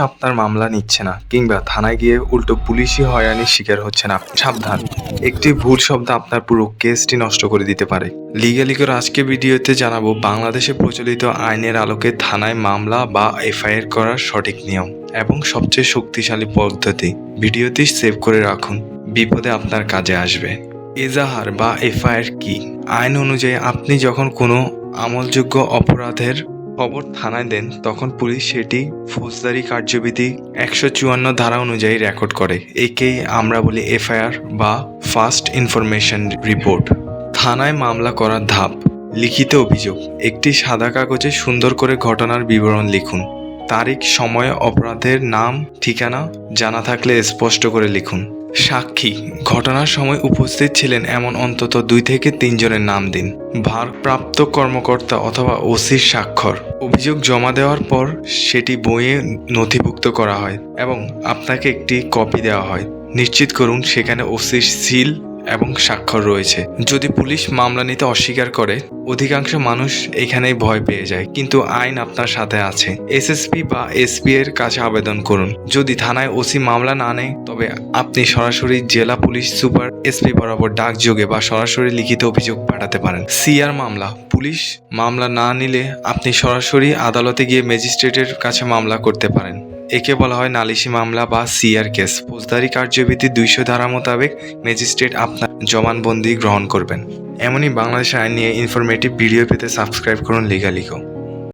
আপনার মামলা নিচ্ছে না কিংবা থানায় গিয়ে উল্টো পুলিশি হয়রানির শিকার হচ্ছেন আপনি, সাবধান। একটি ভুল শব্দ আপনার পুরো কেসটি নষ্ট করে দিতে পারে। লিগ্যালিকোর আজকে ভিডিওতে জানাবো বাংলাদেশে প্রচলিত আইনের আলোকে থানায় মামলা বা এফআইআর করার সঠিক নিয়ম এবং সবচেয়ে শক্তিশালী পদ্ধতি। ভিডিওটি সেভ করে রাখুন, বিপদে আপনার কাজে আসবে। এজাহার বা এফআইআর কি? আইন অনুযায়ী আপনি যখন কোনো আমলযোগ্য অপরাধের খবর থানায় দেন তখন পুলিশ সেটি ফৌজদারি কার্যবিধি 154 ধারা অনুযায়ী রেকর্ড করে। একেই আমরা বলি এফআইআর বা ফার্স্ট ইনফরমেশন রিপোর্ট। থানায় মামলা করার ধাপ: লিখিত অভিযোগ। একটি সাদা কাগজে সুন্দর করে ঘটনার বিবরণ লিখুন। তারিখ, সময়, অপরাধের নাম, ঠিকানা জানা থাকলে স্পষ্ট করে লিখুন। সাক্ষী: ঘটনার সময় উপস্থিত ছিলেন এমন অন্তত 2 থেকে 3 জনের নাম দিন। ভারপ্রাপ্ত কর্মকর্তা অথবা ওসির স্বাক্ষর। অভিযোগ জমা দেওয়ার পর সেটি বইয়ে নথিভুক্ত করা হয় এবং আপনাকে একটি কপি দেওয়া হয়। নিশ্চিত করুন সেখানে ওসির সিল এবং স্বাক্ষর রয়েছে। যদি পুলিশ মামলা নিতে অস্বীকার করে, অধিকাংশ মানুষ এখানেই ভয় পেয়ে যায়, কিন্তু আইন আপনার সাথে আছে। এসএসপি বা এসপি এর কাছে আবেদন করুন। যদি থানায় ওসি মামলা না নেয় তবে আপনি সরাসরি জেলা পুলিশ সুপার এসপি বরাবর ডাকযোগে বা সরাসরি লিখিত অভিযোগ পাঠাতে পারেন। সিআর মামলা: পুলিশ মামলা না নিলে আপনি সরাসরি আদালতে গিয়ে ম্যাজিস্ট্রেটের কাছে মামলা করতে পারেন। একে বলা হয় নালিশি মামলা বা সিআর কেস। ফৌজদারি কার্যবিধি 200 ধারা মোতাবেক ম্যাজিস্ট্রেট আপনার জবানবন্দি গ্রহণ করবেন। এমনই বাংলাদেশের আইন নিয়ে ইনফরমেটিভ ভিডিও পেতে সাবস্ক্রাইব করুন লিগ্যালিকো।